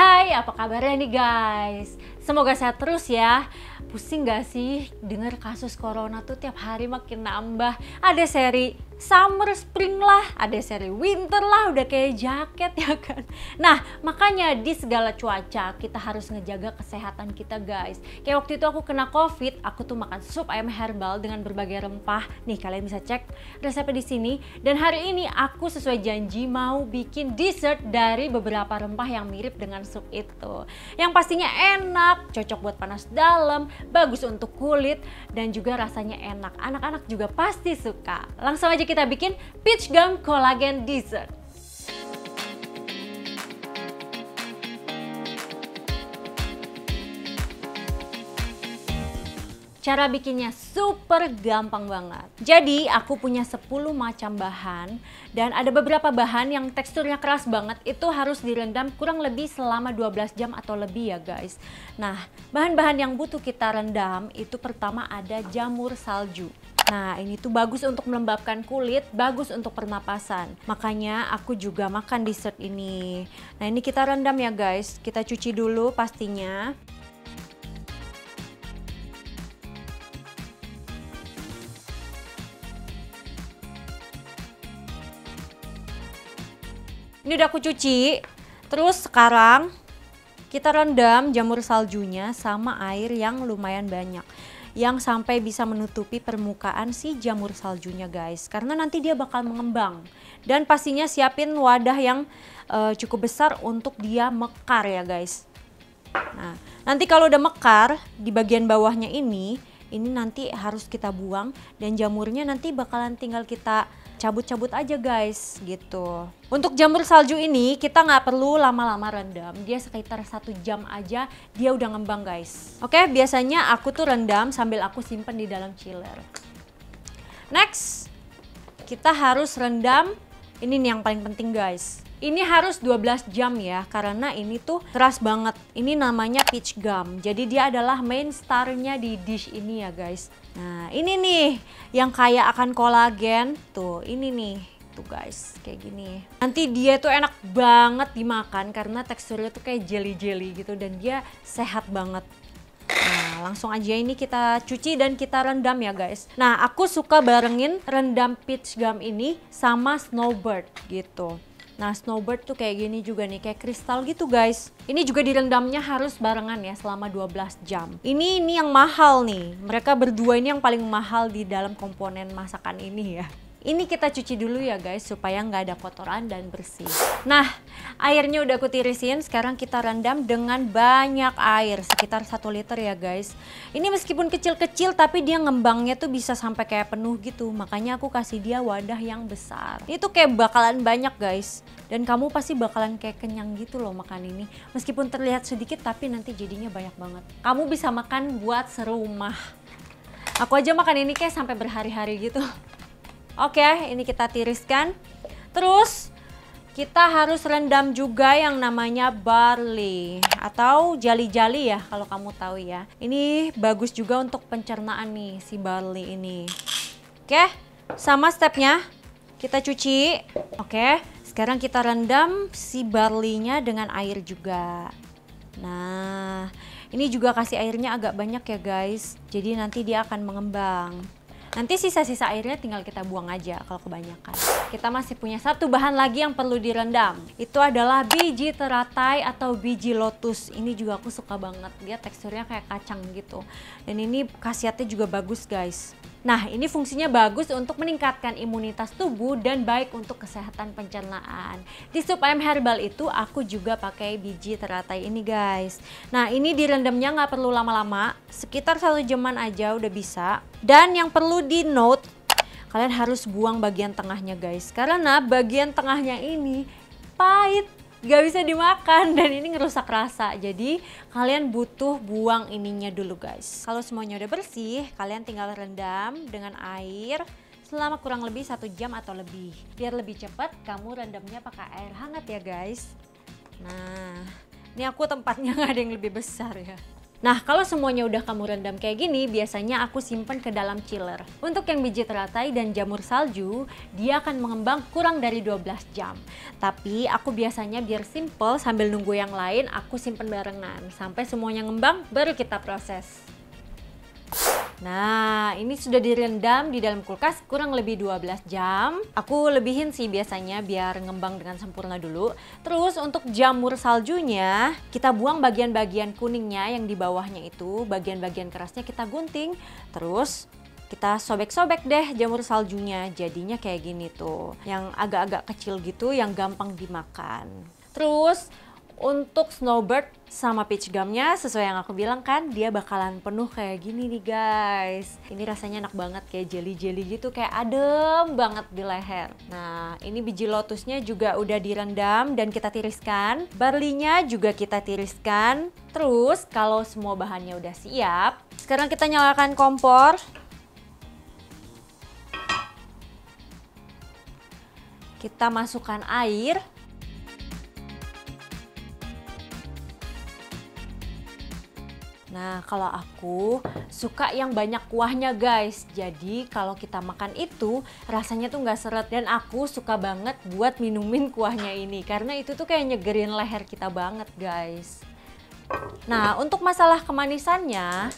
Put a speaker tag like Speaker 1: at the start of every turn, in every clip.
Speaker 1: Hai, apa kabarnya nih guys? Semoga sehat terus ya. Pusing gak sih denger kasus corona tuh tiap hari makin nambah. Ada seri summer spring lah, ada seri winter lah, udah kayak jaket ya kan. Nah makanya di segala cuaca kita harus ngejaga kesehatan kita guys. Kayak waktu itu aku kena covid, aku tuh makan sup ayam herbal dengan berbagai rempah. Nih kalian bisa cek resepnya di sini. Dan hari ini aku sesuai janji mau bikin dessert dari beberapa rempah yang mirip dengan sup itu. Yang pastinya enak, cocok buat panas dalam, bagus untuk kulit, dan juga rasanya enak. Anak-anak juga pasti suka. Langsung aja kita bikin peach gum collagen dessert. Cara bikinnya super gampang banget. Jadi aku punya 10 macam bahan dan ada beberapa bahan yang teksturnya keras banget, itu harus direndam kurang lebih selama 12 jam atau lebih ya guys. Nah, bahan-bahan yang butuh kita rendam itu pertama ada jamur salju. Nah ini tuh bagus untuk melembabkan kulit, bagus untuk pernapasan. Makanya aku juga makan dessert ini. Nah ini kita rendam ya guys, kita cuci dulu pastinya. Ini udah aku cuci. Terus sekarang kita rendam jamur saljunya sama air yang lumayan banyak, yang sampai bisa menutupi permukaan si jamur saljunya guys, karena nanti dia bakal mengembang. Dan pastinya siapin wadah yang cukup besar untuk dia mekar ya guys. Nah nanti kalau udah mekar di bagian bawahnya ini nanti harus kita buang, dan jamurnya nanti bakalan tinggal kita cabut-cabut aja guys gitu. Untuk jamur salju ini kita nggak perlu lama-lama rendam, dia sekitar 1 jam aja dia udah ngembang guys. Oke, biasanya aku tuh rendam sambil aku simpen di dalam chiller. Next, kita harus rendam, ini nih yang paling penting guys. Ini harus 12 jam ya, karena ini tuh keras banget. Ini namanya peach gum, jadi dia adalah main starnya di dish ini ya guys. Nah ini nih yang kaya akan kolagen, tuh ini nih tuh guys, kayak gini. Nanti dia tuh enak banget dimakan karena teksturnya tuh kayak jelly-jelly gitu, dan dia sehat banget. Nah langsung aja ini kita cuci dan kita rendam ya guys. Nah aku suka barengin rendam peach gum ini sama snowbird gitu. Nah snowbird tuh kayak gini juga nih, kayak kristal gitu guys. Ini juga direndamnya harus barengan ya selama 12 jam. Ini yang mahal nih, mereka berdua ini yang paling mahal di dalam komponen masakan ini ya. Ini kita cuci dulu ya guys supaya nggak ada kotoran dan bersih. Nah airnya udah aku tirisin, sekarang kita rendam dengan banyak air, sekitar 1 liter ya guys. Ini meskipun kecil-kecil tapi dia ngembangnya tuh bisa sampai kayak penuh gitu, makanya aku kasih dia wadah yang besar. Itu kayak bakalan banyak guys, dan kamu pasti bakalan kayak kenyang gitu loh makan ini. Meskipun terlihat sedikit tapi nanti jadinya banyak banget. Kamu bisa makan buat serumah. Aku aja makan ini kayak sampai berhari-hari gitu. Oke, ini kita tiriskan. Terus kita harus rendam juga yang namanya barley atau jali-jali ya kalau kamu tahu ya. Ini bagus juga untuk pencernaan nih si barley ini. Oke, sama stepnya kita cuci. Oke, sekarang kita rendam si barley-nya dengan air juga. Nah, ini juga kasih airnya agak banyak ya guys. Jadi nanti dia akan mengembang. Nanti sisa-sisa airnya tinggal kita buang aja kalau kebanyakan. Kita masih punya satu bahan lagi yang perlu direndam. Itu adalah biji teratai atau biji lotus. Ini juga aku suka banget. Dia teksturnya kayak kacang gitu. Dan ini khasiatnya juga bagus guys. Nah ini fungsinya bagus untuk meningkatkan imunitas tubuh dan baik untuk kesehatan pencernaan. Di sup ayam herbal itu aku juga pakai biji teratai ini guys. Nah ini direndamnya nggak perlu lama-lama, sekitar 1 jaman aja udah bisa. Dan yang perlu di note, kalian harus buang bagian tengahnya guys, karena bagian tengahnya ini pahit, gak bisa dimakan dan ini ngerusak rasa. Jadi kalian butuh buang ininya dulu guys. Kalau semuanya udah bersih, kalian tinggal rendam dengan air selama kurang lebih 1 jam atau lebih. Biar lebih cepat, kamu rendamnya pakai air hangat ya guys. Nah ini aku tempatnya nggak ada yang lebih besar ya. Nah, kalau semuanya udah kamu rendam kayak gini, biasanya aku simpen ke dalam chiller. Untuk yang biji teratai dan jamur salju, dia akan mengembang kurang dari 12 jam. Tapi aku biasanya biar simple sambil nunggu yang lain, aku simpen barengan. Sampai semuanya ngembang, baru kita proses. Nah, ini sudah direndam di dalam kulkas kurang lebih 12 jam. Aku lebihin sih biasanya biar ngembang dengan sempurna dulu. Terus untuk jamur saljunya, kita buang bagian-bagian kuningnya yang di bawahnya itu. Bagian-bagian kerasnya kita gunting. Terus kita sobek-sobek deh jamur saljunya. Jadinya kayak gini tuh. Yang agak-agak kecil gitu, yang gampang dimakan. Terus untuk snowbird sama peach gumnya sesuai yang aku bilang kan, dia bakalan penuh kayak gini nih guys. Ini rasanya enak banget, kayak jelly-jelly gitu, kayak adem banget di leher. Nah, ini biji lotusnya juga udah direndam dan kita tiriskan. Barleynya juga kita tiriskan. Terus kalau semua bahannya udah siap, sekarang kita nyalakan kompor. Kita masukkan air. Nah, kalau aku suka yang banyak kuahnya guys. Jadi kalau kita makan itu rasanya tuh nggak seret. Dan aku suka banget buat minumin kuahnya ini. Karena itu tuh kayak nyegerin leher kita banget guys. Nah, untuk masalah kemanisannya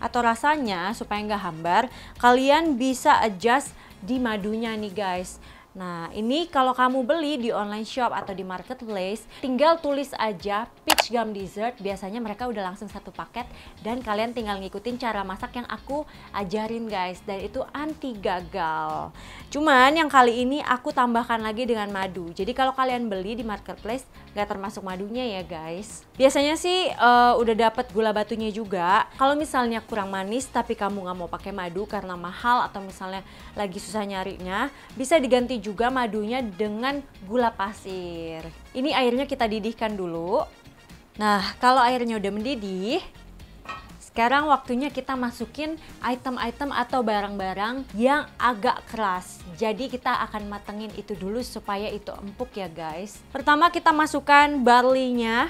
Speaker 1: atau rasanya supaya nggak hambar, kalian bisa adjust di madunya nih guys. Nah, ini kalau kamu beli di online shop atau di marketplace, tinggal tulis aja peach gum dessert. Biasanya mereka udah langsung satu paket dan kalian tinggal ngikutin cara masak yang aku ajarin guys. Dan itu anti gagal. Cuman yang kali ini aku tambahkan lagi dengan madu. Jadi kalau kalian beli di marketplace, nggak termasuk madunya ya guys. Biasanya sih udah dapet gula batunya juga. Kalau misalnya kurang manis tapi kamu nggak mau pakai madu karena mahal atau misalnya lagi susah nyarinya, bisa diganti juga madunya dengan gula pasir. Ini airnya kita didihkan dulu. Nah, kalau airnya udah mendidih, sekarang waktunya kita masukin item-item atau barang-barang yang agak keras. Jadi kita akan matengin itu dulu supaya itu empuk ya guys. Pertama kita masukkan barleynya.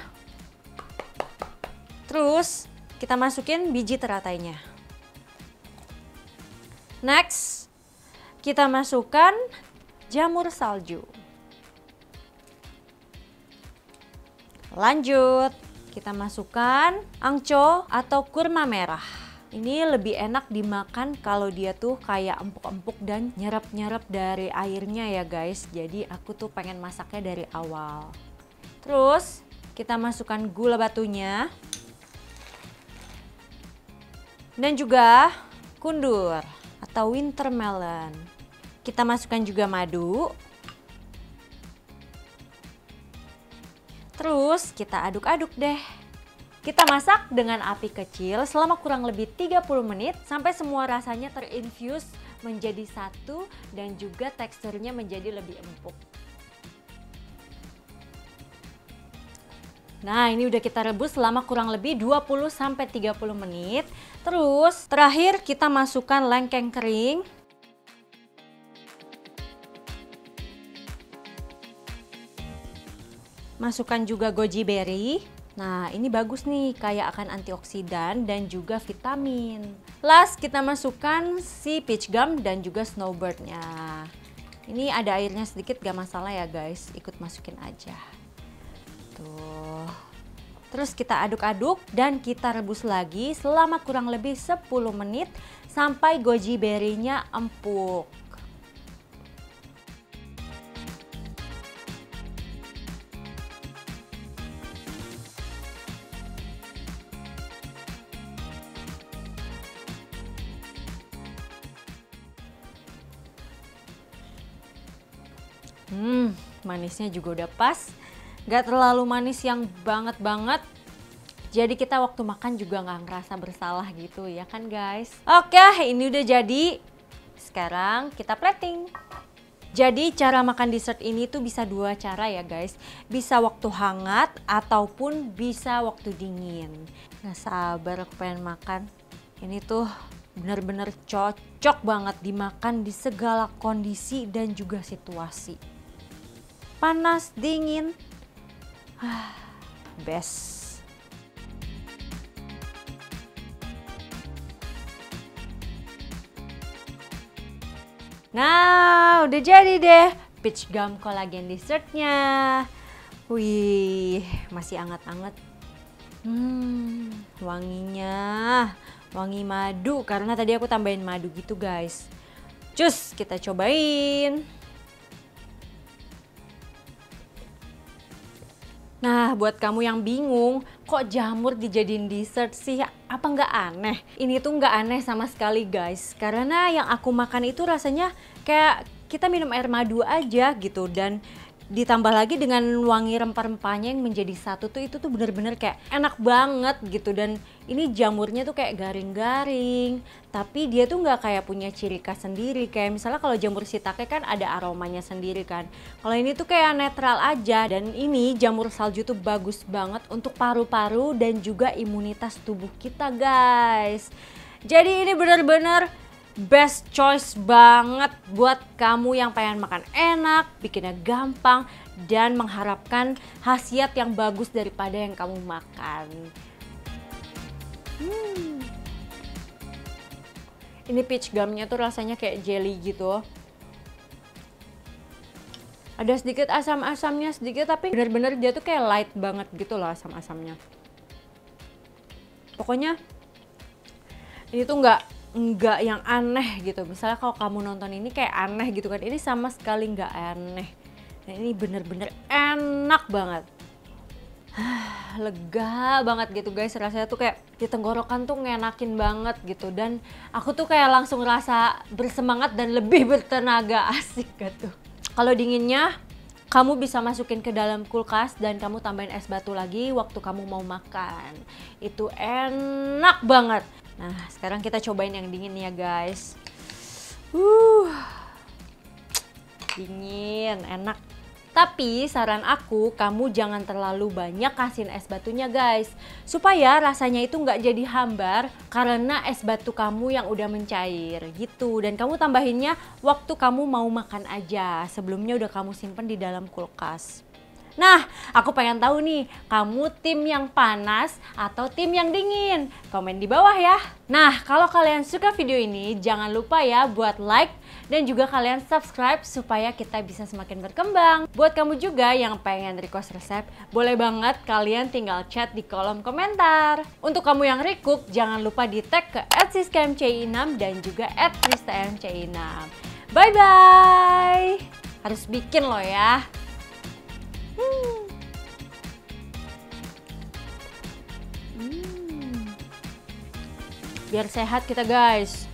Speaker 1: Terus kita masukin biji teratainya. Next, kita masukkan jamur salju. Lanjut, kita masukkan angco atau kurma merah. Ini lebih enak dimakan kalau dia tuh kayak empuk-empuk dan nyerap-nyerap dari airnya ya guys. Jadi aku tuh pengen masaknya dari awal. Terus kita masukkan gula batunya. Dan juga kundur atau winter melon. Kita masukkan juga madu. Terus kita aduk-aduk deh. Kita masak dengan api kecil selama kurang lebih 30 menit sampai semua rasanya terinfuse menjadi satu dan juga teksturnya menjadi lebih empuk. Nah, ini udah kita rebus selama kurang lebih 20-30 menit. Terus terakhir kita masukkan lengkeng kering. Masukkan juga goji berry. Nah, ini bagus nih, kayak akan antioksidan dan juga vitamin. Last, kita masukkan si peach gum dan juga snowbirdnya. Ini ada airnya sedikit, gak masalah ya guys, ikut masukin aja. Tuh. Terus kita aduk-aduk dan kita rebus lagi selama kurang lebih 10 menit sampai goji berry-nya empuk. Manisnya juga udah pas, gak terlalu manis yang banget. Jadi kita waktu makan juga gak ngerasa bersalah gitu ya kan guys. Oke, ini udah jadi. Sekarang kita plating. Jadi cara makan dessert ini tuh bisa dua cara ya guys. Bisa waktu hangat ataupun bisa waktu dingin. Gak sabar aku pengen makan. Ini tuh bener-bener cocok banget dimakan di segala kondisi dan juga situasi. Panas, dingin, best. Nah, udah jadi deh peach gum collagen dessertnya. Wih, masih anget-anget. Wanginya, wangi madu karena tadi aku tambahin madu gitu guys. Cus, kita cobain. Nah, buat kamu yang bingung, kok jamur dijadiin dessert sih? Apa nggak aneh? Ini tuh nggak aneh sama sekali guys. Karena yang aku makan itu rasanya kayak kita minum air madu aja gitu. Dan ditambah lagi dengan wangi rempah-rempahnya yang menjadi satu tuh, itu tuh bener-bener kayak enak banget gitu. Dan ini jamurnya tuh kayak garing-garing, tapi dia tuh nggak kayak punya ciri khas sendiri. Kayak misalnya kalau jamur shiitake kan ada aromanya sendiri kan. Kalau ini tuh kayak netral aja. Dan ini jamur salju tuh bagus banget untuk paru-paru dan juga imunitas tubuh kita guys. Jadi ini bener-bener best choice banget buat kamu yang pengen makan enak, bikinnya gampang, dan mengharapkan khasiat yang bagus daripada yang kamu makan. Ini peach gumnya tuh rasanya kayak jelly gitu. Ada sedikit asam-asamnya sedikit, tapi bener-bener dia tuh kayak light banget gitu loh asam-asamnya. Pokoknya ini tuh nggak yang aneh gitu. Misalnya kalau kamu nonton ini kayak aneh gitu kan, ini sama sekali nggak aneh. Dan ini bener-bener enak banget. Lega banget gitu guys, rasanya tuh kayak di tenggorokan tuh ngenakin banget gitu. Dan aku tuh kayak langsung rasa bersemangat dan lebih bertenaga, asik gitu. Kalau dinginnya kamu bisa masukin ke dalam kulkas dan kamu tambahin es batu lagi waktu kamu mau makan. Itu enak banget. Nah, sekarang kita cobain yang dingin ya guys. Dingin, enak. Tapi saran aku, kamu jangan terlalu banyak kasihin es batunya guys. Supaya rasanya itu nggak jadi hambar karena es batu kamu yang udah mencair gitu. Dan kamu tambahinnya waktu kamu mau makan aja. Sebelumnya udah kamu simpen di dalam kulkas. Nah, aku pengen tahu nih, kamu tim yang panas atau tim yang dingin? Komen di bawah ya. Nah, kalau kalian suka video ini, jangan lupa ya buat like dan juga kalian subscribe supaya kita bisa semakin berkembang. Buat kamu juga yang pengen request resep, boleh banget kalian tinggal chat di kolom komentar. Untuk kamu yang recook, jangan lupa di tag ke @siskmci6 dan juga @kristmci6. Bye-bye! Harus bikin loh ya. Biar sehat kita guys.